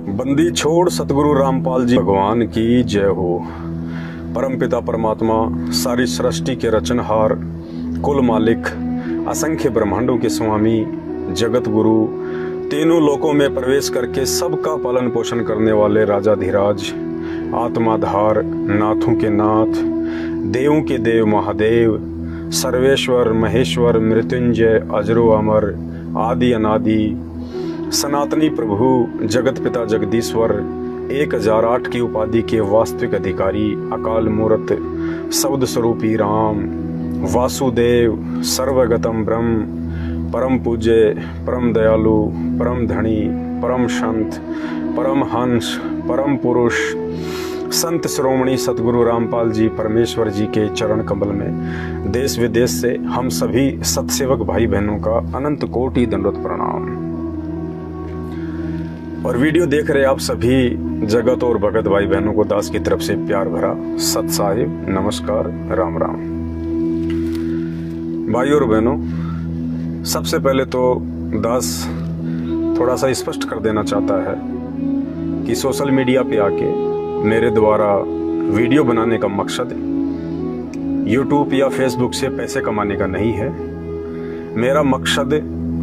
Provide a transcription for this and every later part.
बंदी छोड़ सतगुरु रामपाल जी भगवान की जय हो। परमपिता परमात्मा, सारी सृष्टि के रचनहार, कुल मालिक, असंख्य ब्रह्मांडों के स्वामी, जगत गुरु, तीनों लोकों में प्रवेश करके सबका पालन पोषण करने वाले राजाधिराज, आत्माधार, नाथों के नाथ, देवों के देव महादेव, सर्वेश्वर महेश्वर, मृत्युंजय, अजरो अमर, आदि अनादि, सनातनी प्रभु, जगत पिता जगदीश्वर, 1008 की उपाधि के वास्तविक अधिकारी, अकाल मूर्त, शब्द स्वरूपी राम, वासुदेव, सर्वगतम ब्रह्म, परम पूज्य, परम दयालु, परम धनी, परम संत, परम हंस, परम पुरुष, संत श्रोमणी सतगुरु रामपाल जी परमेश्वर जी के चरण कमल में देश विदेश से हम सभी सतसेवक भाई बहनों का अनंत कोटि दंडवत प्रणाम। और वीडियो देख रहे आप सभी जगत और भगत भाई बहनों को दास की तरफ से प्यार भरा सत साहिब नमस्कार, राम राम। भाई और बहनों, सबसे पहले तो दास थोड़ा सा स्पष्ट कर देना चाहता है कि सोशल मीडिया पे आके मेरे द्वारा वीडियो बनाने का मकसद यूट्यूब या फेसबुक से पैसे कमाने का नहीं है। मेरा मकसद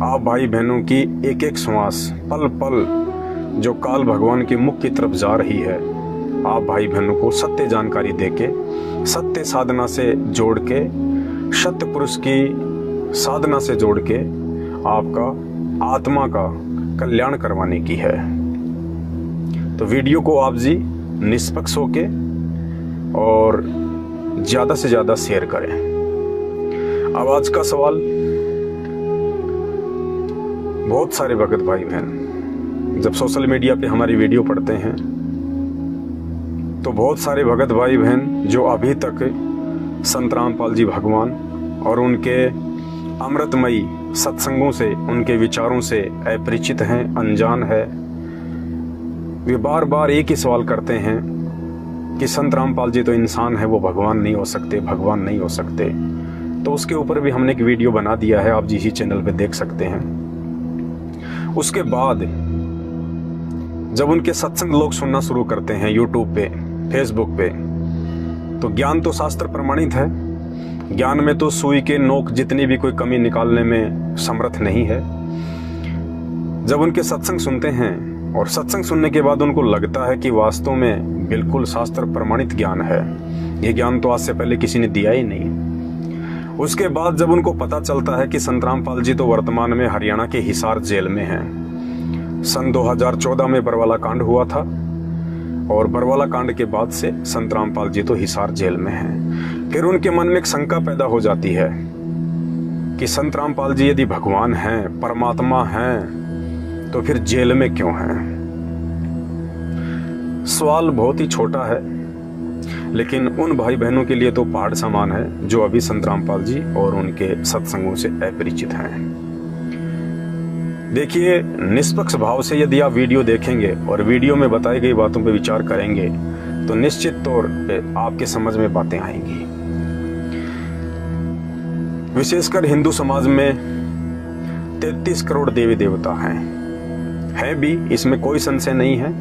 आप भाई बहनों की एक एक श्वास, पल पल जो काल भगवान के मुख की तरफ जा रही है, आप भाई बहनों को सत्य जानकारी देके, सत्य साधना से जोड़ के, सत्य पुरुष की साधना से जोड़ के आपका आत्मा का कल्याण करवाने की है। तो वीडियो को आप जी निष्पक्ष होके और ज्यादा से ज्यादा शेयर करें। अब आज का सवाल, बहुत सारे भगत भाई बहन जब सोशल मीडिया पे हमारी वीडियो पढ़ते हैं तो बहुत सारे भगत भाई बहन जो अभी तक संत रामपाल जी भगवान और उनके अमृतमयी सत्संगों से, उनके विचारों से अपरिचित हैं, अनजान है, वे बार बार एक ही सवाल करते हैं कि संत रामपाल जी तो इंसान है, वो भगवान नहीं हो सकते, भगवान नहीं हो सकते। तो उसके ऊपर भी हमने एक वीडियो बना दिया है, आप जी इसी चैनल पे देख सकते हैं। उसके बाद जब उनके सत्संग लोग सुनना शुरू करते हैं यूट्यूब पे, फेसबुक पे, तो ज्ञान तो शास्त्र प्रमाणित है, ज्ञान में तो सुई के नोक जितनी भी कोई कमी निकालने में समर्थ नहीं है। जब उनके सत्संग सुनते हैं और सत्संग सुनने के बाद उनको लगता है कि वास्तव में बिल्कुल शास्त्र प्रमाणित ज्ञान है, ये ज्ञान तो आज से पहले किसी ने दिया ही नहीं। उसके बाद जब उनको पता चलता है कि संत रामपाल जी तो वर्तमान में हरियाणा के हिसार जेल में हैं। सन 2014 में बरवाला कांड हुआ था और बरवाला कांड के बाद से संत रामपाल जी तो हिसार जेल में हैं। फिर उनके मन में एक शंका पैदा हो जाती है कि संत रामपाल जी यदि भगवान हैं, परमात्मा हैं, तो फिर जेल में क्यों हैं? सवाल बहुत ही छोटा है, लेकिन उन भाई बहनों के लिए तो पहाड़ समान है जो अभी संत रामपाल जी और उनके सत्संगों से अपरिचित हैं। देखिए, निष्पक्ष भाव से यदि आप वीडियो देखेंगे और वीडियो में बताई गई बातों पर विचार करेंगे तो निश्चित तौर पे आपके समझ में बातें आएंगी। विशेषकर हिंदू समाज में 33 करोड़ देवी देवता हैं भी, इसमें कोई संशय नहीं है।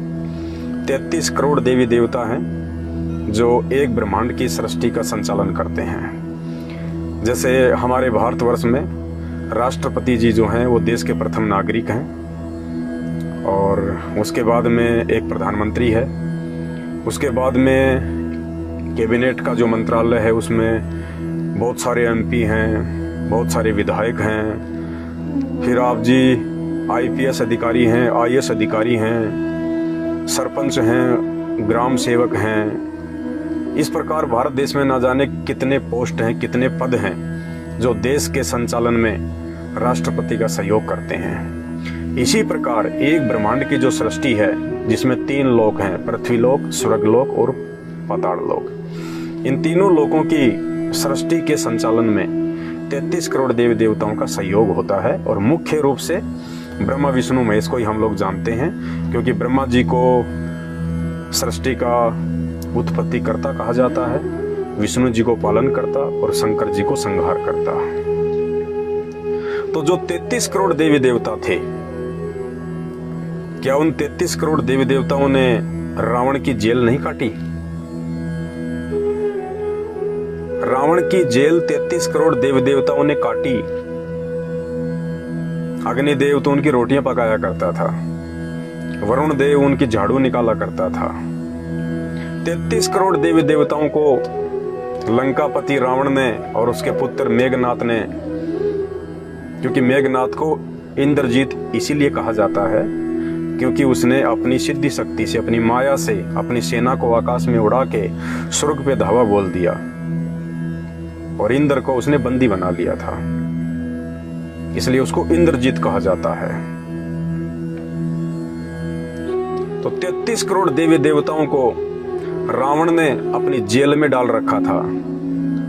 33 करोड़ देवी देवता हैं जो एक ब्रह्मांड की सृष्टि का संचालन करते हैं। जैसे हमारे भारतवर्ष में राष्ट्रपति जी जो हैं वो देश के प्रथम नागरिक हैं, और उसके बाद में एक प्रधानमंत्री है, उसके बाद में कैबिनेट का जो मंत्रालय है उसमें बहुत सारे एमपी हैं, बहुत सारे विधायक हैं, फिर आप जी आईपीएस अधिकारी हैं, आईएएस अधिकारी हैं, सरपंच हैं, ग्राम सेवक हैं। इस प्रकार भारत देश में ना जाने कितने पोस्ट हैं, कितने पद हैं जो देश के संचालन में राष्ट्रपति का सहयोग करते हैं। इसी प्रकार एक ब्रह्मांड की जो सृष्टि है जिसमें 3 लोक हैं, पृथ्वीलोक, स्वर्गलोक और पाताल लोक। इन तीनों लोकों की सृष्टि के संचालन में 33 करोड़ देवी देवताओं का सहयोग होता है, और मुख्य रूप से ब्रह्मा विष्णु महेश को ही हम लोग जानते हैं, क्योंकि ब्रह्मा जी को सृष्टि का उत्पत्ति कर्ता कहा जाता है, विष्णु जी को पालन करता और शंकर जी को संहार करता। तो जो 33 करोड़ देवी देवता थे क्या उन 33 करोड़ देवी देवताओं ने रावण की जेल नहीं काटी? रावण की जेल 33 करोड़ देवी देवताओं ने काटी। अग्निदेव तो उनकी रोटियां पकाया करता था, वरुण देव उनकी झाड़ू निकाला करता था। 33 करोड़ देवी देवताओं को लंकापति रावण ने और उसके पुत्र मेघनाथ ने, क्योंकि मेघनाथ को इंद्रजीत इसीलिए कहा जाता है क्योंकि उसने अपनी सिद्धि शक्ति से, अपनी माया से अपनी सेना को आकाश में उड़ा के स्वर्ग पे धावा बोल दिया और इंद्र को उसने बंदी बना लिया था, इसलिए उसको इंद्रजीत कहा जाता है। तो 33 करोड़ देवी देवताओं को रावण ने अपनी जेल में डाल रखा था।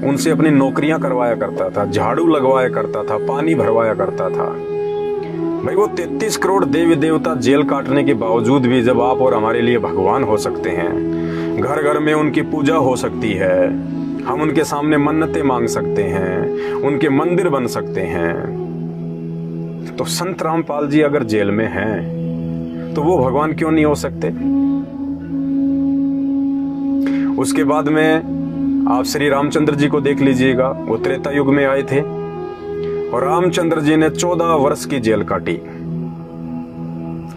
उनसे अपनी नौकरियां करवाया करता था, झाड़ू लगवाया करता था, पानी भरवाया करता था। भाई वो 33 करोड़ देवी देवता जेल काटने के बावजूद भी जब आप और हमारे लिए भगवान हो सकते हैं, घर घर में उनकी पूजा हो सकती है, हम उनके सामने मन्नतें मांग सकते हैं, उनके मंदिर बन सकते हैं, तो संत रामपाल जी अगर जेल में हैं तो वो भगवान क्यों नहीं हो सकते? उसके बाद में आप श्री रामचंद्र जी को देख लीजिएगा, वो त्रेता युग में आए थे और रामचंद्र जी ने 14 वर्ष की जेल काटी।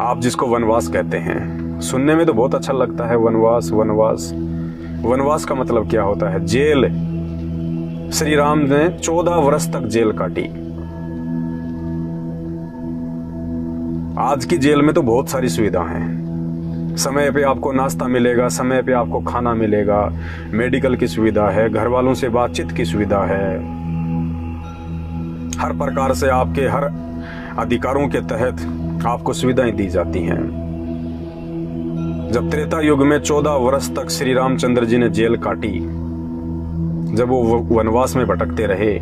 आप जिसको वनवास कहते हैं, सुनने में तो बहुत अच्छा लगता है, वनवास वनवास। वनवास का मतलब क्या होता है? जेल। श्री राम ने 14 वर्ष तक जेल काटी। आज की जेल में तो बहुत सारी सुविधा हैं, समय पे आपको नाश्ता मिलेगा, समय पे आपको खाना मिलेगा, मेडिकल की सुविधा है, घर वालों से बातचीत की सुविधा है, हर प्रकार से आपके हर अधिकारों के तहत आपको सुविधाएं दी जाती हैं। जब त्रेता युग में 14 वर्ष तक श्री रामचंद्र जी ने जेल काटी, जब वो वनवास में भटकते रहे,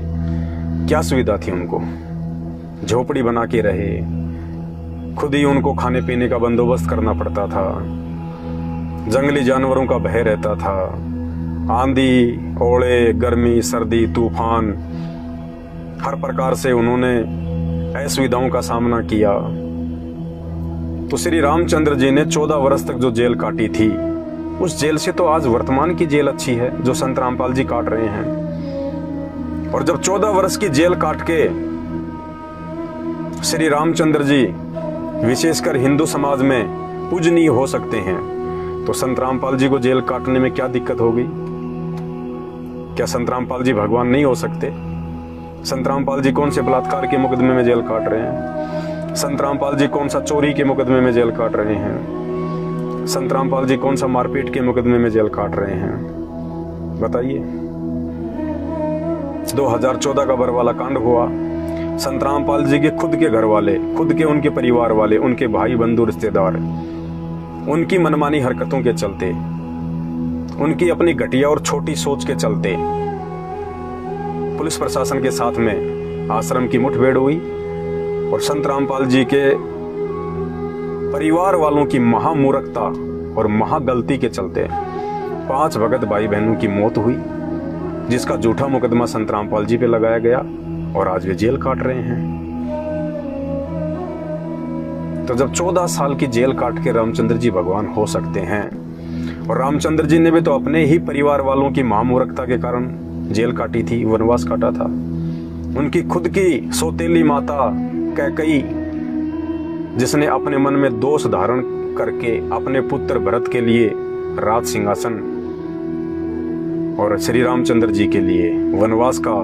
क्या सुविधा थी उनको? झोपड़ी बना के रहे, खुद ही उनको खाने पीने का बंदोबस्त करना पड़ता था, जंगली जानवरों का भय रहता था, आंधी, ओले, गर्मी, सर्दी, तूफान, हर प्रकार से उन्होंने असुविधाओं का सामना किया। तो श्री रामचंद्र जी ने 14 वर्ष तक जो जेल काटी थी, उस जेल से तो आज वर्तमान की जेल अच्छी है जो संत रामपाल जी काट रहे हैं। और जब 14 वर्ष की जेल काट के श्री रामचंद्र जी विशेषकर हिंदू समाज में पूजनीय हो सकते हैं, तो संत रामपाल जी को जेल काटने में क्या दिक्कत हो गई? क्या संत रामपाल जी भगवान नहीं हो सकते? संत रामपाल जी कौन से बलात्कार के मुकदमे में जेल काट रहे हैं? संत रामपाल जी कौन सा चोरी के मुकदमे में जेल काट रहे हैं? संत रामपाल जी कौन सा मारपीट के मुकदमे में जेल काट रहे हैं? बताइए। 2014 का बरवाला कांड हुआ, संत रामपाल जी के खुद के घर वाले, खुद के उनके परिवार वाले, उनके भाई बंधु रिश्तेदार, उनकी मनमानी हरकतों के चलते, उनकी अपनी घटिया और छोटी सोच के चलते पुलिस प्रशासन के साथ में आश्रम की मुठभेड़ हुई और संत रामपाल जी के परिवार वालों की महामूर्खता और महागलती के चलते 5 भगत भाई बहनों की मौत हुई, जिसका झूठा मुकदमा संत रामपाल जी पे लगाया गया और आज वे जेल काट रहे हैं। तो जब 14 साल की जेल काट के रामचंद्र जी भगवान हो सकते हैं, और रामचंद्र जी ने भी तो अपने ही परिवार वालों की महामूर्खता के कारण जेल काटी थी, वनवास काटा था। उनकी खुद की सौतेली माता कैकेयी, जिसने अपने मन में दोष धारण करके अपने पुत्र भरत के लिए राज सिंहासन और श्री रामचंद्र जी के लिए वनवास का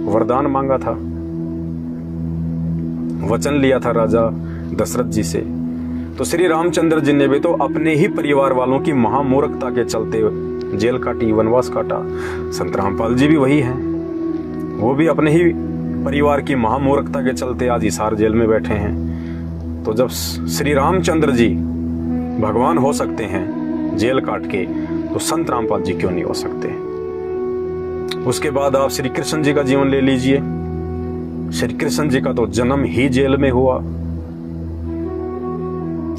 वरदान मांगा था, वचन लिया था राजा दशरथ जी से, तो श्री रामचंद्र जी ने भी तो अपने ही परिवार वालों की महामूर्खता के चलते जेल काटी, वनवास काटा। संत रामपाल जी भी वही हैं, वो भी अपने ही परिवार की महामूर्खता के चलते आज हिसार जेल में बैठे हैं। तो जब श्री रामचंद्र जी भगवान हो सकते हैं जेल काट के, तो संत रामपाल जी क्यों नहीं हो सकते? उसके बाद आप श्री कृष्ण जी का जीवन ले लीजिए। श्री कृष्ण जी का तो जन्म ही जेल में हुआ,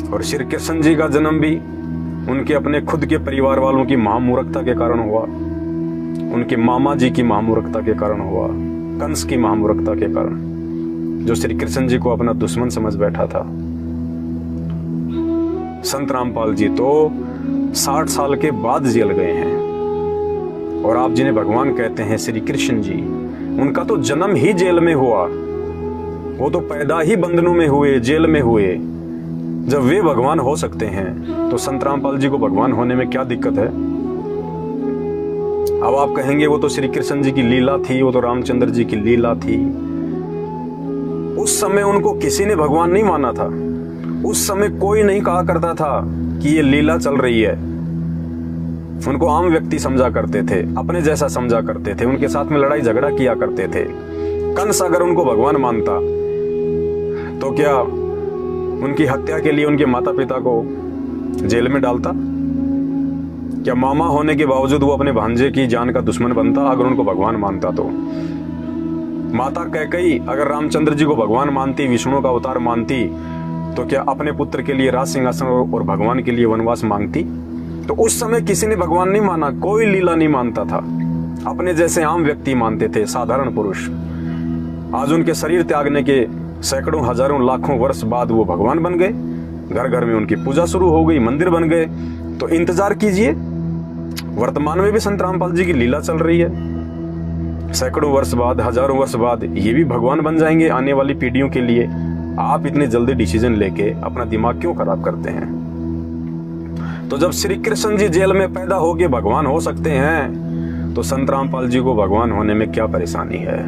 और श्री कृष्ण जी का जन्म भी उनके अपने खुद के परिवार वालों की महामूर्खता के कारण हुआ, उनके मामा जी की महामूर्खता के कारण हुआ, कंस की महामूर्खता के कारण, जो श्री कृष्ण जी को अपना दुश्मन समझ बैठा था। संत रामपाल जी तो 60 साल के बाद जेल गए हैं। और आप जिन्हें भगवान कहते हैं श्री कृष्ण जी, उनका तो जन्म ही जेल में हुआ। वो तो पैदा ही बंधनों में हुए, जेल में हुए। जब वे भगवान हो सकते हैं तो संत रामपाल जी को भगवान होने में क्या दिक्कत है? अब आप कहेंगे वो तो श्री कृष्ण जी की लीला थी, वो तो रामचंद्र जी की लीला थी। उस समय उनको किसी ने भगवान नहीं माना था। उस समय कोई नहीं कहा करता था कि ये लीला चल रही है। उनको आम व्यक्ति समझा करते थे, अपने जैसा समझा करते थे, उनके साथ में लड़ाई झगड़ा किया करते थे। कंस अगर उनको भगवान मानता तो क्या उनकी हत्या के लिए उनके माता पिता को जेल में डालता? क्या मामा होने के बावजूद वो अपने भांजे की जान का दुश्मन बनता अगर उनको भगवान मानता तो? माता कैकेयी अगर रामचंद्र जी को भगवान मानती, विष्णु का अवतार मानती, तो क्या अपने पुत्र के लिए राज सिंहासन और भगवान के लिए वनवास मांगती? तो उस समय किसी ने भगवान नहीं माना, कोई लीला नहीं मानता था। अपने जैसे आम व्यक्ति मानते थे, साधारण पुरुष। आज उनके शरीर त्यागने के सैकड़ों हजारों लाखों वर्ष बाद वो भगवान बन गए। घर घर में उनकी पूजा शुरू हो गई, मंदिर बन गए। तो इंतजार कीजिए, वर्तमान में भी संत रामपाल जी की लीला चल रही है। सैकड़ों वर्ष बाद, हजारों वर्ष बाद ये भी भगवान बन जाएंगे आने वाली पीढ़ियों के लिए। आप इतने जल्दी डिसीजन लेके अपना दिमाग क्यों खराब करते हैं? तो जब श्री कृष्ण जी जेल में पैदा होके भगवान हो सकते हैं तो संत रामपाल जी को भगवान होने में क्या परेशानी है?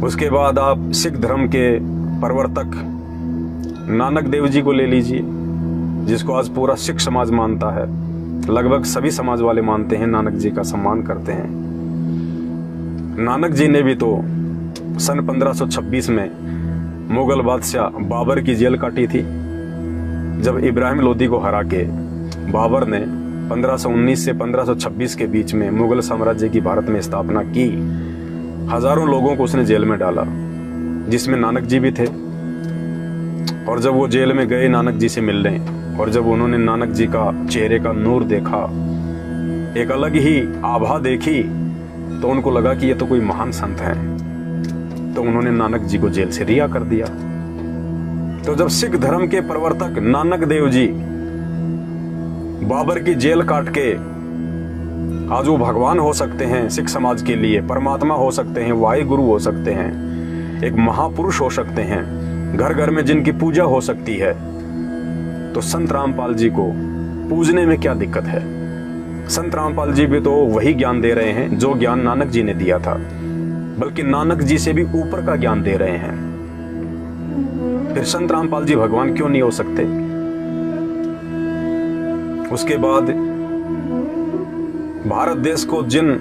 उसके बाद आप सिख धर्म के प्रवर्तक नानक देव जी को ले लीजिए, जिसको आज पूरा सिख समाज मानता है। लगभग सभी समाज वाले मानते हैं, नानक जी का सम्मान करते हैं। नानक जी ने भी तो सन 1526 में मुगल बादशाह बाबर की जेल काटी थी। जब इब्राहिम लोदी को हरा के बाबर ने 1519 से 1526 के बीच में मुगल साम्राज्य की भारत में स्थापना की, हजारों लोगों को उसने जेल में डाला, जिसमें नानक जी भी थे। और जब वो जेल में गए नानक जी से मिलने, और जब उन्होंने नानक जी का चेहरे का नूर देखा, एक अलग ही आभा देखी, तो उनको लगा कि ये तो कोई महान संत है। तो उन्होंने नानक जी को जेल से रिहा कर दिया। तो जब सिख धर्म के प्रवर्तक नानक देव जी बाबर की जेल काट के आज वो भगवान हो सकते हैं, सिख समाज के लिए परमात्मा हो सकते हैं, वाहे गुरु हो सकते हैं, एक महापुरुष हो सकते हैं, घर घर में जिनकी पूजा हो सकती है, तो संत रामपाल जी को पूजने में क्या दिक्कत है? संत रामपाल जी भी तो वही ज्ञान दे रहे हैं जो ज्ञान नानक जी ने दिया था, बल्कि नानक जी से भी ऊपर का ज्ञान दे रहे हैं। फिर संत रामपाल जी भगवान क्यों नहीं हो सकते? उसके बाद भारत देश को जिन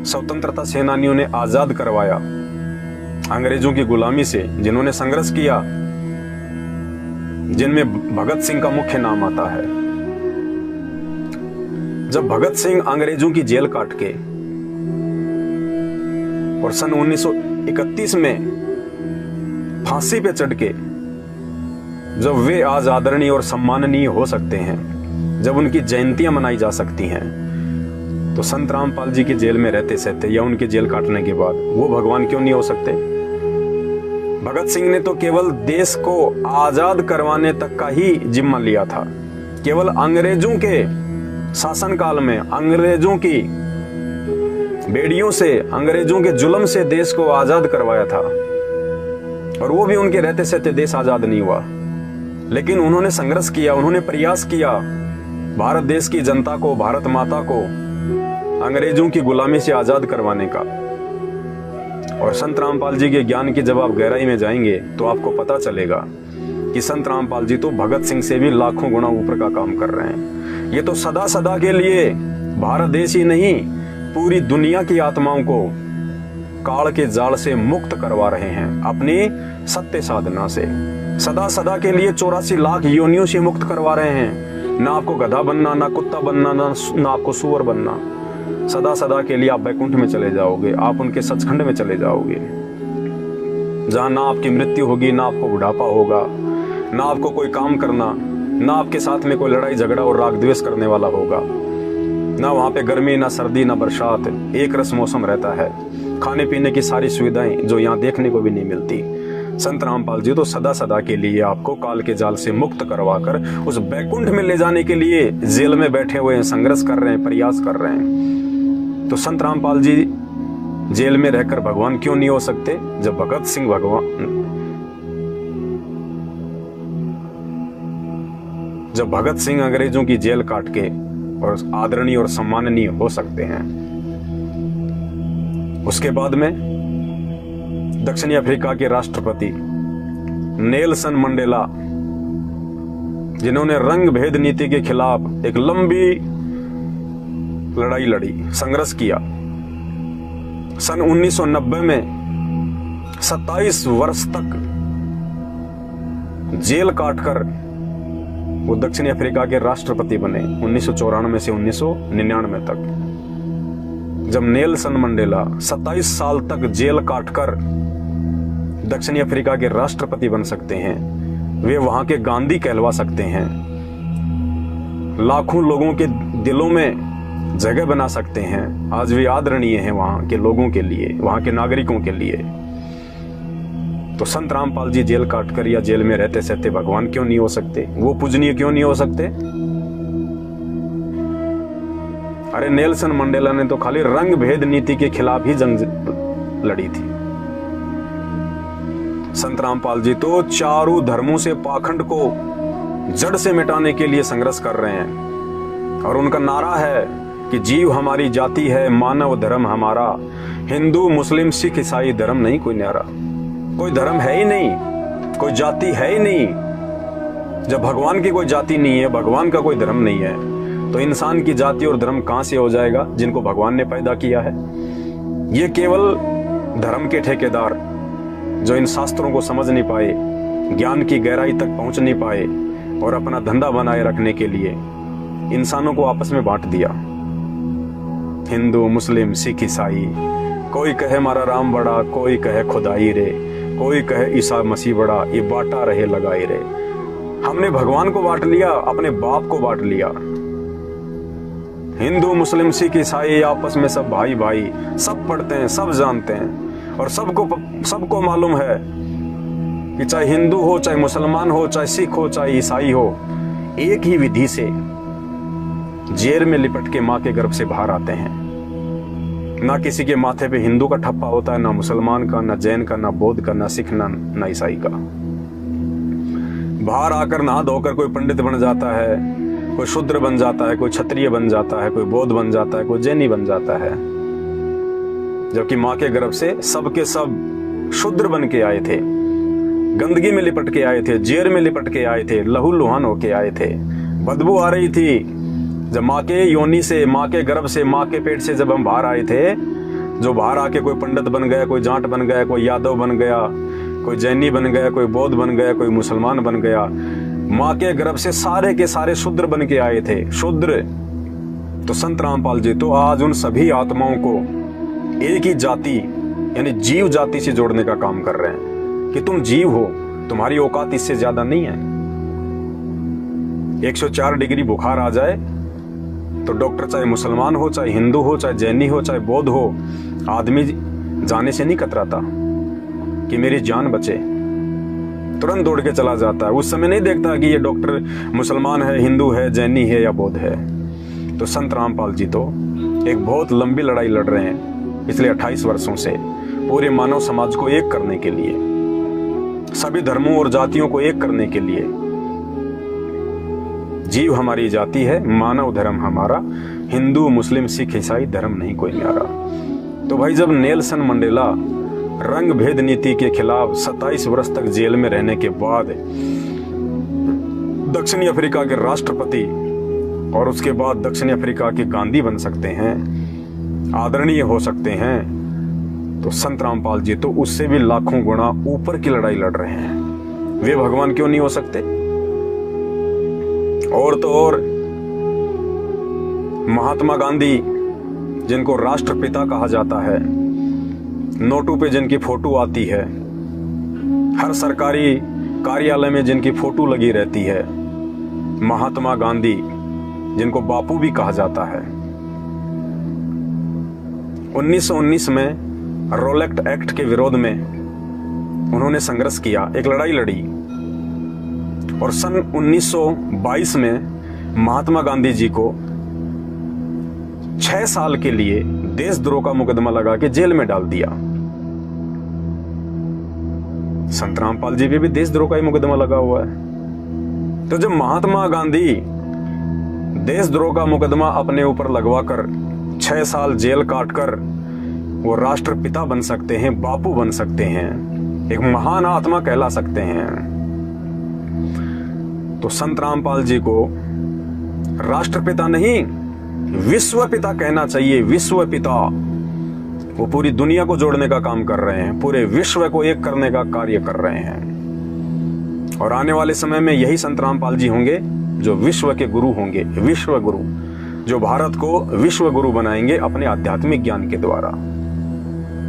स्वतंत्रता सेनानियों ने आजाद करवाया अंग्रेजों की गुलामी से, जिन्होंने संघर्ष किया, जिनमें भगत सिंह का मुख्य नाम आता है। जब भगत सिंह अंग्रेजों की जेल काट के और सन 1931 में फांसी पे चढ़ के जब वे आज आदरणीय और सम्माननीय हो सकते हैं, जब उनकी जयंतियां मनाई जा सकती हैं, तो संत रामपाल जी की जेल में रहते सहते या उनके जेल काटने के बाद वो भगवान क्यों नहीं हो सकते? भगत सिंह ने तो केवल देश को आजाद करवाने तक का ही जिम्मा लिया था। केवल अंग्रेजों के शासनकाल में अंग्रेजों की बेड़ियों से, अंग्रेजों के जुल्म से देश को आजाद करवाया था, और वो भी उनके रहते सहते देश आजाद नहीं हुआ। लेकिन उन्होंने संघर्ष किया, उन्होंने प्रयास किया भारत देश की जनता को, भारत माता को अंग्रेजों की गुलामी से आजाद करवाने का। और संत रामपाल जी के ज्ञान की जब आप गहराई में जाएंगे तो आपको पता चलेगा कि संत रामपाल जी तो भगत सिंह से भी लाखों गुना ऊपर का काम कर रहे हैं। ये तो सदा सदा के लिए भारत देश ही नहीं, पूरी दुनिया की आत्माओं को काल के जाल से मुक्त करवा रहे हैं अपनी सत्य साधना से। सदा सदा के लिए 84 लाख योनियों से मुक्त करवा रहे हैं। ना आपको गधा बनना, ना कुत्ता बनना, ना आपको सुअर बनना। सदा सदा के लिए आप बैकुंठ में चले जाओगे, आप उनके सचखंड में चले जाओगे, जहां ना आपकी मृत्यु होगी, ना आपको बुढ़ापा होगा, ना आपको कोई काम करना, ना आपके साथ में कोई लड़ाई झगड़ा और राग द्वेष करने वाला होगा। ना वहां पे गर्मी, ना सर्दी, ना बरसात, एक रस मौसम रहता है। खाने पीने की सारी सुविधाएं जो यहाँ देखने को भी नहीं मिलती। संत रामपाल जी तो सदा सदा के लिए आपको काल के जाल से मुक्त करवाकर उस बैकुंठ में ले जाने के लिए जेल में बैठे हुए हैं, संघर्ष कर रहे हैं, प्रयास कर रहे हैं। तो संत रामपाल जी जेल में रहकर भगवान क्यों नहीं हो सकते? जब भगत सिंह अंग्रेजों की जेल काट के और आदरणीय और सम्माननीय हो सकते हैं। उसके बाद में दक्षिणी अफ्रीका के राष्ट्रपति नेल्सन मंडेला, जिन्होंने रंग भेद नीति के खिलाफ एक लंबी लड़ाई लड़ी, संघर्ष किया। सन 1990 में 27 वर्ष तक जेल काटकर वो दक्षिणी अफ्रीका के राष्ट्रपति बने, 1994 से 1999 तक। जब नेल्सन मंडेला 27 साल तक जेल काटकर दक्षिणी अफ्रीका के राष्ट्रपति बन सकते हैं, वे वहां के गांधी कहलवा सकते हैं, लाखों लोगों के दिलों में जगह बना सकते हैं। आज वे आदरणीय हैं वहां के लोगों के लिए, वहां के नागरिकों के लिए। तो संत रामपाल जी जेल काटकर या जेल में रहते सहते भगवान क्यों नहीं हो सकते? वो पूजनीय क्यों नहीं हो सकते? अरे नेल्सन मंडेला ने तो खाली रंग भेद नीति के खिलाफ ही जंग लड़ी थी। संत रामपाल जी तो चारों धर्मों से पाखंड को जड़ से मिटाने के लिए संघर्ष कर रहे हैं। और उनका नारा है कि जीव हमारी जाति है, मानव धर्म हमारा, हिंदू मुस्लिम सिख ईसाई धर्म नहीं कोई न्यारा। कोई धर्म है ही नहीं, कोई जाति है ही नहीं। जब भगवान की कोई जाति नहीं है, भगवान का कोई धर्म नहीं है, तो इंसान की जाति और धर्म कहां से हो जाएगा जिनको भगवान ने पैदा किया है? ये केवल धर्म के ठेकेदार जो इन शास्त्रों को समझ नहीं पाए, ज्ञान की गहराई तक पहुंच नहीं पाए और अपना धंधा बनाए रखने के लिए इंसानों को आपस में बांट दिया। हिंदू मुस्लिम सिख ईसाई, कोई कहे मारा राम बड़ा, कोई कहे खुदाई रे, कोई कहे ईसा मसीह बड़ा, ये बांटा रहे लगाई रे। हमने भगवान को बांट लिया, अपने बाप को बांट लिया। हिंदू मुस्लिम सिख ईसाई आपस में सब भाई भाई, सब पढ़ते हैं, सब जानते हैं और सबको मालूम है कि चाहे हिंदू हो, चाहे मुसलमान हो, चाहे सिख हो, चाहे ईसाई हो, एक ही विधि से जेल में लिपट के मां के गर्भ से बाहर आते हैं। ना किसी के माथे पे हिंदू का ठप्पा होता है, ना मुसलमान का, ना जैन का, ना बौद्ध का, ना सिख, ना ईसाई का। बाहर आकर नहा धोकर कोई पंडित बन जाता है, कोई शूद्र बन जाता है, कोई क्षत्रिय बन जाता है, कोई बौद्ध बन जाता है, कोई जैनी बन जाता है। जबकि मां के गर्भ से सबके सब शूद्र बन के आए थे, गंदगी में लिपट के आए थे, जेर में लिपट के आए थे, लहू लुहान होके आए थे। बदबू आ रही थी जब माँ के योनि से, माँ के गर्भ से, माँ के पेट से जब हम बाहर आए थे। जो बाहर आके कोई पंडित बन गया, कोई जाट बन गया, कोई यादव बन गया, कोई जैनी बन गया, कोई बौद्ध बन गया, कोई मुसलमान बन गया। माँ के गर्भ से सारे के सारे शूद्र बन के आए थे, शूद्र। तो संत रामपाल जी तो आज उन सभी आत्माओं को एक ही जाति यानी जीव जाति से जोड़ने का काम कर रहे हैं कि तुम जीव हो, तुम्हारी औकात इससे ज्यादा नहीं है। 104 डिग्री बुखार आ जाए तो डॉक्टर चाहे मुसलमान हो, चाहे हिंदू हो, चाहे जैनी हो, चाहे बौद्ध हो, आदमी जाने से नहीं कतराता कि मेरी जान बचे, तुरंत दौड़ के चला जाता है। उस समय नहीं देखता कि ये डॉक्टर मुसलमान है, हिंदू है, जैनी है या बौद्ध है। तो संत रामपाल जी तो एक बहुत लंबी लड़ाई लड़ रहे हैं पिछले 28 वर्षों से, पूरे मानव समाज को एक करने के लिए, सभी धर्मों और जातियों को एक करने के लिए। जीव हमारी जाति है, मानव धर्म हमारा, हिंदू मुस्लिम सिख ईसाई धर्म नहीं कोई न्यारा। तो भाई जब नेल्सन मंडेला रंग भेद नीति के खिलाफ 27 वर्ष तक जेल में रहने के बाद दक्षिणी अफ्रीका के राष्ट्रपति और उसके बाद दक्षिणी अफ्रीका के गांधी बन सकते हैं, आदरणीय हो सकते हैं, तो संत रामपाल जी तो उससे भी लाखों गुना ऊपर की लड़ाई लड़ रहे हैं। वे भगवान क्यों नहीं हो सकते? और तो और महात्मा गांधी, जिनको राष्ट्रपिता कहा जाता है, नोटों पे जिनकी फोटो आती है, हर सरकारी कार्यालय में जिनकी फोटो लगी रहती है, महात्मा गांधी जिनको बापू भी कहा जाता है। 1919 में रोलेक्ट एक्ट के विरोध में उन्होंने संघर्ष किया, एक लड़ाई लड़ी, और सन 1922 में महात्मा गांधी जी को 6 साल के लिए देशद्रोह का मुकदमा लगा के जेल में डाल दिया। संत रामपाल जी पे भी देशद्रोह का ही मुकदमा लगा हुआ है। तो जब महात्मा गांधी देशद्रोह का मुकदमा अपने ऊपर लगवाकर 6 साल जेल काटकर वो राष्ट्रपिता बन सकते हैं, बापू बन सकते हैं, एक महान आत्मा कहला सकते हैं, तो संत रामपाल जी को राष्ट्रपिता नहीं विश्व पिता कहना चाहिए। विश्व पिता, वो पूरी दुनिया को जोड़ने का काम कर रहे हैं, पूरे विश्व को एक करने का कार्य कर रहे हैं। और आने वाले समय में यही संत रामपाल जी होंगे जो विश्व के गुरु होंगे, विश्व गुरु, जो भारत को विश्व गुरु बनाएंगे अपने आध्यात्मिक ज्ञान के द्वारा।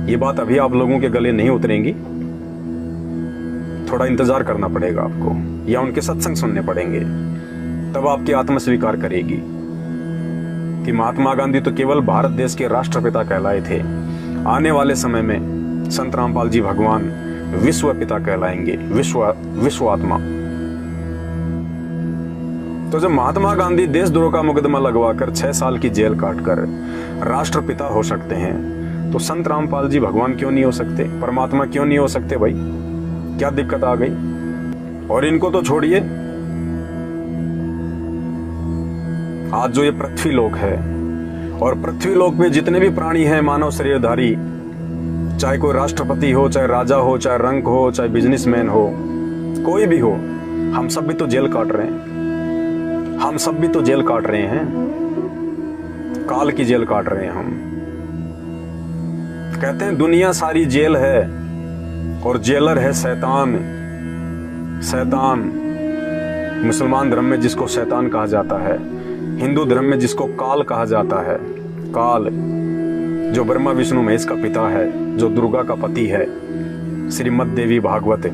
ये बात अभी आप लोगों के गले नहीं उतरेंगी, थोड़ा इंतजार करना पड़ेगा आपको, या उनके सत्संग सुनने पड़ेंगे, तब आपकी आत्मा स्वीकार करेगी कि महात्मा गांधी तो केवल भारत देश के राष्ट्रपिता कहलाए थे। आने वाले समय में संत रामपाल जी भगवान विश्व पिता कहलाएंगे, विश्व आत्मा। तो जब महात्मा गांधी देशद्रोह का मुकदमा लगवाकर 6 साल की जेल काटकर राष्ट्रपिता हो सकते हैं, तो संत रामपाल जी भगवान क्यों नहीं हो सकते, परमात्मा क्यों नहीं हो सकते भाई? क्या दिक्कत आ गई? और इनको तो छोड़िए, आज जो ये पृथ्वी लोक है, और पृथ्वी लोक में जितने भी प्राणी हैं मानव शरीरधारी, चाहे कोई राष्ट्रपति हो, चाहे राजा हो, चाहे रंक हो, चाहे बिजनेसमैन हो, कोई भी हो, हम सब भी तो जेल काट रहे हैं। हम सब भी तो जेल काट रहे हैं, काल की जेल काट रहे हैं हम। कहते हैं दुनिया सारी जेल है और जेलर है शैतान। शैतान, मुसलमान धर्म में जिसको शैतान कहा जाता है, हिंदू धर्म में जिसको काल कहा जाता है, काल जो ब्रह्मा विष्णु महेश का पिता है, जो दुर्गा का पति है। श्रीमद् देवी भागवत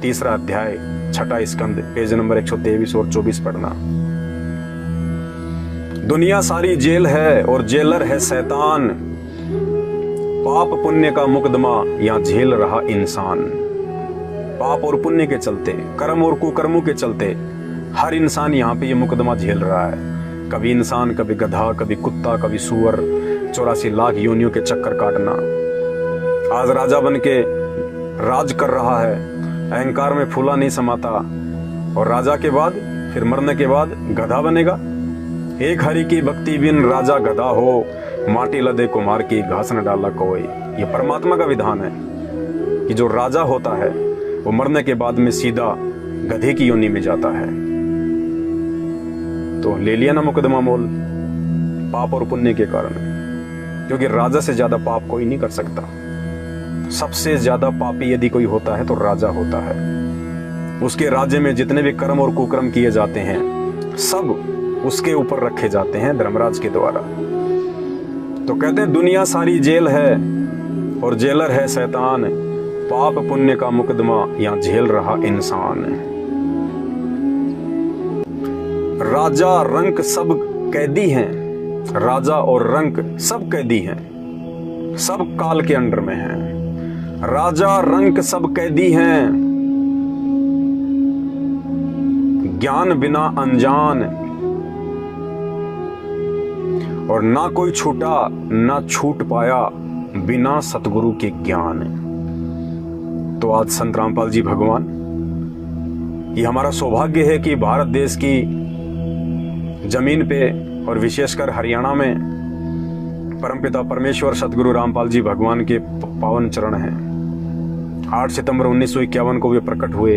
3रा अध्याय 6ठा स्कंद पेज नंबर 123 और 24 पढ़ना। दुनिया सारी जेल है और जेलर है शैतान, पाप पुण्य का मुकदमा यहां झेल रहा इंसान। पाप और पुण्य के चलते, कर्म और कुकर्मों के चलते हर इंसान यहाँ पे ये मुकदमा झेल रहा है। कभी इंसान, कभी गधा, कभी कुत्ता, कभी सुअर, 84 लाख योनियों के चक्कर काटना। आज राजा बन के राज कर रहा है, अहंकार में फूला नहीं समाता, और राजा के बाद फिर मरने के बाद गधा बनेगा। एक हरि की भक्ति बिन राजा गधा हो, माटी लदे कुम्हार की घास न डाला कोई। ये परमात्मा का विधान है कि जो राजा होता है वो मरने के बाद में सीधा गधे की योनि में जाता है। तो ले लिया ना मुकदमा मोल, पाप और पुण्य के कारण, क्योंकि राजा से ज्यादा पाप कोई नहीं कर सकता। सबसे ज्यादा पापी यदि कोई होता है तो राजा होता है। उसके राज्य में जितने भी कर्म और कुकर्म किए जाते हैं सब उसके ऊपर रखे जाते हैं धर्मराज के द्वारा। तो कहते हैं दुनिया सारी जेल है और जेलर है शैतान, पाप पुण्य का मुकदमा यहां झेल रहा इंसान। राजा रंक सब कैदी हैं, राजा और रंक सब कैदी हैं, सब काल के अंडर में हैं। राजा रंक सब कैदी हैं, ज्ञान बिना अनजान, और ना कोई छूटा ना छूट पाया बिना सतगुरु के ज्ञान। तो आज संत रामपाल जी भगवान, ये हमारा सौभाग्य है कि भारत देश की जमीन पे और विशेषकर हरियाणा में परमपिता परमेश्वर सतगुरु रामपाल जी भगवान के पावन चरण हैं। 8 सितंबर 1951 को वे प्रकट हुए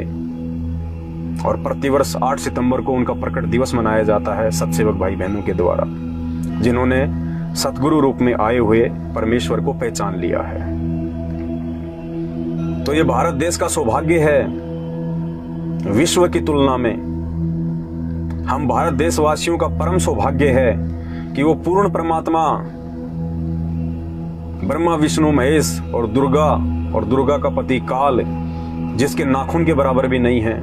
और प्रतिवर्ष 8 सितंबर को उनका प्रकट दिवस मनाया जाता है सतसेवक भाई बहनों के द्वारा, जिन्होंने सतगुरु रूप में आए हुए परमेश्वर को पहचान लिया है। तो ये भारत देश का सौभाग्य है, विश्व की तुलना में हम भारत देशवासियों का परम सौभाग्य है कि वो पूर्ण परमात्मा ब्रह्मा विष्णु महेश और दुर्गा का पति काल, जिसके नाखून के बराबर भी नहीं है,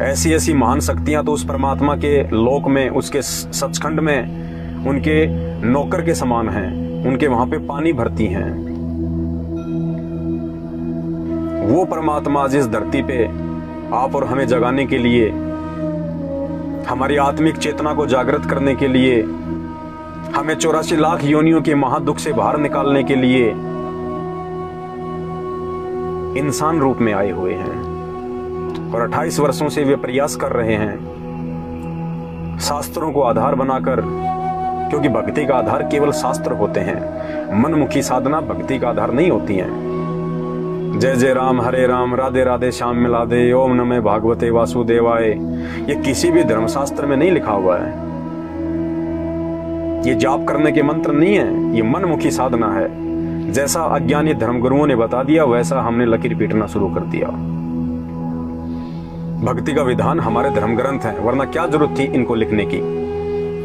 ऐसी ऐसी महान शक्तियां तो उस परमात्मा के लोक में, उसके सचखंड में उनके नौकर के समान हैं। उनके वहां पे पानी भरती हैं, वो परमात्मा जिस धरती पे आप और हमें जगाने के लिए, हमारी आत्मिक चेतना को जागृत करने के लिए, हमें 84 लाख योनियों के महादुख से बाहर निकालने के लिए इंसान रूप में आए हुए हैं और 28 वर्षों से वे प्रयास कर रहे हैं शास्त्रों को आधार बनाकर, क्योंकि भक्ति का आधार केवल शास्त्र होते हैं। मनमुखी साधना भक्ति का आधार नहीं होती है। जय जय राम, हरे राम, राधे राधे, श्याम मिला दे, ओम नमः भागवते वासुदेवाय, ये किसी भी धर्मशास्त्र में नहीं लिखा हुआ है। ये जाप करने के मंत्र नहीं है, ये मनमुखी साधना है। जैसा अज्ञानी धर्मगुरुओं ने बता दिया वैसा हमने लकीर पीटना शुरू कर दिया। भक्ति का विधान हमारे धर्म ग्रंथ हैं, वरना क्या जरूरत थी इनको लिखने की?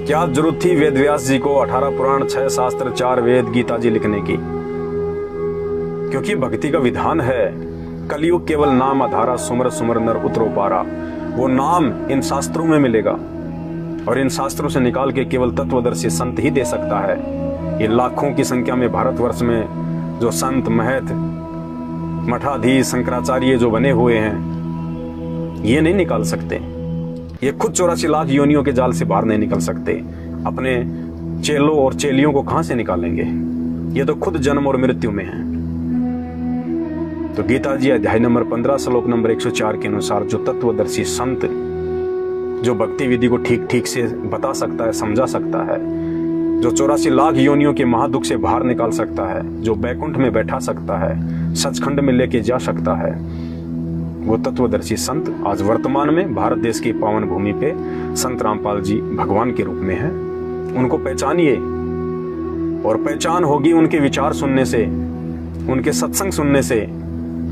क्या जरूरत थी वेद व्यास जी को 18 पुराण, 6 शास्त्र, 4 वेद, गीता जी लिखने की? क्योंकि भक्ति का विधान है कलयुग केवल नाम आधारा, सुमर सुमर नर उतरो पारा। वो नाम इन शास्त्रों में मिलेगा और इन शास्त्रों से निकाल के केवल तत्वदर्शी संत ही दे सकता है। ये लाखों की संख्या में भारतवर्ष में जो संत, महत, मठाधीश, शंकराचार्य जो बने हुए हैं, ये नहीं निकाल सकते। ये खुद 84 लाख योनियों के जाल से बाहर नहीं निकल सकते। अपने चेलों और चेलियों को कहां से निकालेंगे? ये तो खुद जन्म और मृत्यु में है। तो गीता जी अध्याय नंबर 15 श्लोक नंबर 104 के अनुसार जो तत्वदर्शी संत, जो भक्ति विधि को ठीक ठीक से बता सकता है, समझा सकता है, जो 84 लाख योनियों के महादुख से बाहर निकाल सकता है, जो बैकुंठ में बैठा सकता है, सचखंड में लेके जा सकता है, वो तत्वदर्शी संत आज वर्तमान में भारत देश की पावन भूमि पे संत रामपाल जी भगवान के रूप में हैं। उनको पहचानिए और पहचान होगी उनके विचार सुनने से, उनके सत्संग सुनने से।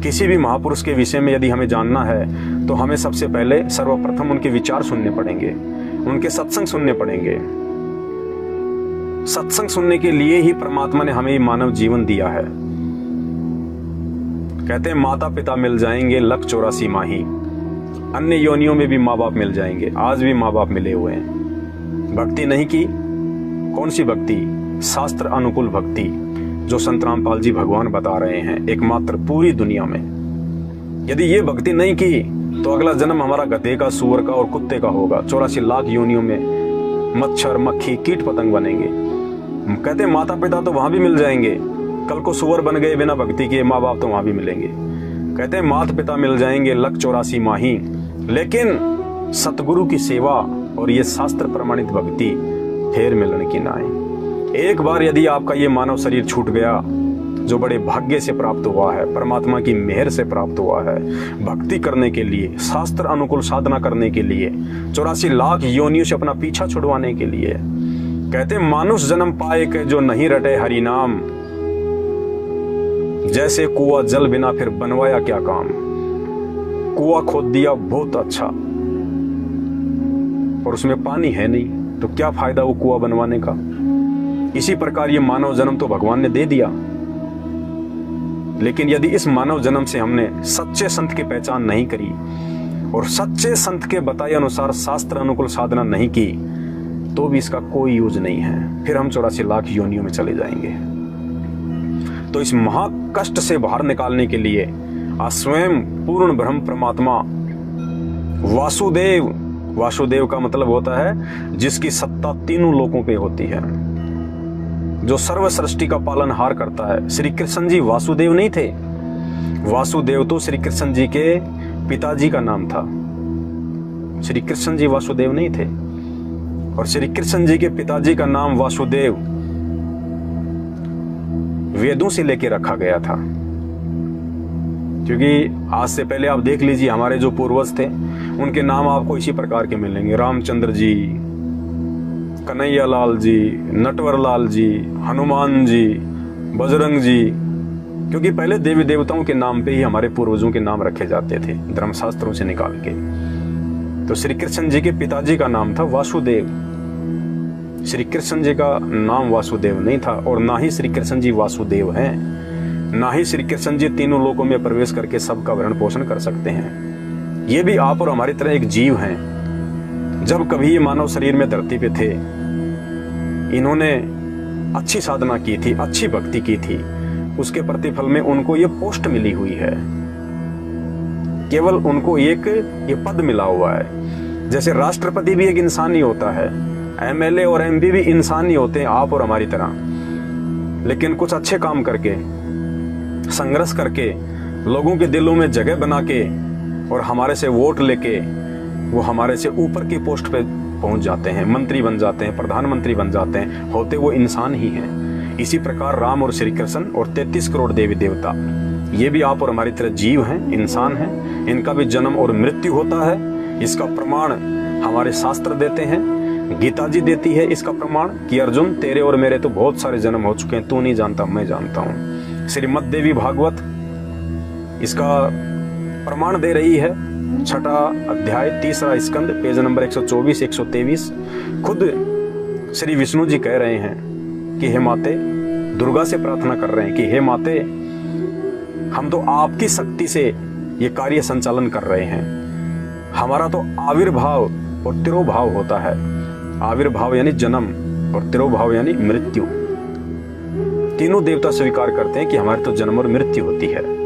किसी भी महापुरुष के विषय में यदि हमें जानना है तो हमें सबसे पहले सर्वप्रथम उनके विचार सुनने पड़ेंगे, उनके सत्संग सुनने पड़ेंगे। सत्संग सुनने के लिए ही परमात्मा ने हमें मानव जीवन दिया है। कहते हैं माता पिता मिल जाएंगे लख 84 माही, अन्य योनियों में भी माँ बाप मिल जाएंगे। आज भी माँ बाप मिले हुए हैं। भक्ति नहीं की, कौन सी भक्ति? शास्त्र अनुकूल भक्ति जो संत रामपाल जी भगवान बता रहे हैं, एकमात्र पूरी दुनिया में। यदि ये भक्ति नहीं की तो अगला जन्म हमारा गधे का, सूअर का और कुत्ते का होगा। 84 लाख योनियों में मच्छर, मक्खी, कीट पतंग बनेंगे। कहते हैं माता पिता तो वहां भी मिल जाएंगे, कल को सूअर बन गए बिना भक्ति के, माँ बाप तो वहां भी मिलेंगे। कहते हैं माता पिता मिल जाएंगे लख 84 माही, लेकिन सतगुरु की सेवा और ये शास्त्र प्रमाणित भक्ति फेर मिलन की नाई। एक बार यदि आपका ये मानव शरीर छूट गया, जो बड़े भाग्य से प्राप्त हुआ है, परमात्मा की मेहर से प्राप्त हुआ है, भक्ति करने के लिए, शास्त्र अनुकूल साधना करने के लिए, 84 लाख योनियों से अपना पीछा छुड़वाने के लिए। कहते मानुष जन्म पाए के जो नहीं रटे हरि नाम, जैसे कुआं जल बिना फिर बनवाया क्या काम। कुआं खोद दिया बहुत अच्छा, और उसमें पानी है नहीं, तो क्या फायदा वो कुआं बनवाने का। इसी प्रकार ये मानव जन्म तो भगवान ने दे दिया, लेकिन यदि इस मानव जन्म से हमने सच्चे संत की पहचान नहीं करी और सच्चे संत के बताए अनुसार शास्त्र अनुकूल साधना नहीं की, तो भी इसका कोई यूज नहीं है। फिर हम 84 लाख योनियों में चले जाएंगे। तो इस महाकष्ट से बाहर निकालने के लिए आज स्वयं पूर्ण ब्रह्म परमात्मा वासुदेव, वासुदेव का मतलब होता है जिसकी सत्ता तीनों लोकों पे होती है, जो सर्व सृष्टि का पालनहार करता है। श्री कृष्ण जी वासुदेव नहीं थे। वासुदेव तो श्री कृष्ण जी के पिताजी का नाम था। श्री कृष्ण जी वासुदेव नहीं थे, और श्री कृष्ण जी के पिताजी का नाम वासुदेव वेदों से लेके रखा गया था। क्योंकि आज से पहले आप देख लीजिए हमारे जो पूर्वज थे, उनके नाम आपको इसी प्रकार के मिलेंगे। रामचंद्र जी, कन्हैया लाल जी, नटवर लाल जी, हनुमान जी, बजरंग जी, क्योंकि पहले देवी देवताओं के नाम पे ही हमारे पूर्वजों के नाम रखे जाते थे धर्मशास्त्रों से निकाल के। तो श्री कृष्ण जी के पिताजी का नाम था वासुदेव। श्री कृष्ण जी का नाम वासुदेव नहीं था, और ना ही श्री कृष्ण जी वासुदेव हैं, ना ही श्री कृष्ण जी तीनों लोकों में प्रवेश करके सबका भरण पोषण कर सकते हैं। ये भी आप और हमारी तरह एक जीव हैं। जब कभी ये मानव शरीर में धरती पे थे, इन्होंने अच्छी साधना की थी, अच्छी भक्ति की थी, उसके प्रतिफल में उनको ये पोस्ट मिली हुई है। केवल उनको एक ये पद मिला हुआ है। जैसे राष्ट्रपति भी एक इंसान ही होता है, एमएलए और एमपी भी इंसान ही होते हैं, आप और हमारी तरह, लेकिन कुछ अच्छे काम करके, संघर्ष करके, लोगों के दिलों में जगह बना के और हमारे से वोट लेके वो हमारे से ऊपर की पोस्ट पे पहुंच जाते हैं, मंत्री बन जाते हैं, प्रधानमंत्री बन जाते हैं, होते वो इंसान ही हैं। इसी प्रकार राम और श्री कृष्ण और 33 करोड़ देवी देवता, ये भी आप और हमारी तरह जीव हैं, इंसान हैं। इनका भी जन्म और मृत्यु होता है। इसका प्रमाण हमारे शास्त्र देते हैं, गीता जी देती है इसका प्रमाण कि अर्जुन तेरे और मेरे तो बहुत सारे जन्म हो चुके हैं, तू नहीं जानता, मैं जानता हूँ। श्रीमद् देवी भागवत इसका प्रमाण दे रही है। 6वां अध्याय 3रा स्कंद, पेज नंबर 124 123। खुद श्री विष्णु जी कह रहे हैं कि हे माते, दुर्गा से प्रार्थना कर रहे हैं कि हे माते, हम तो आपकी शक्ति से ये कार्य संचालन कर रहे हैं। हमारा तो आविर्भाव और तिरोभाव होता है। आविर्भाव यानी जन्म और तिरोभाव यानी मृत्यु। तीनों देवता स्वीकार करते हैं कि हमारी तो जन्म और मृत्यु होती है।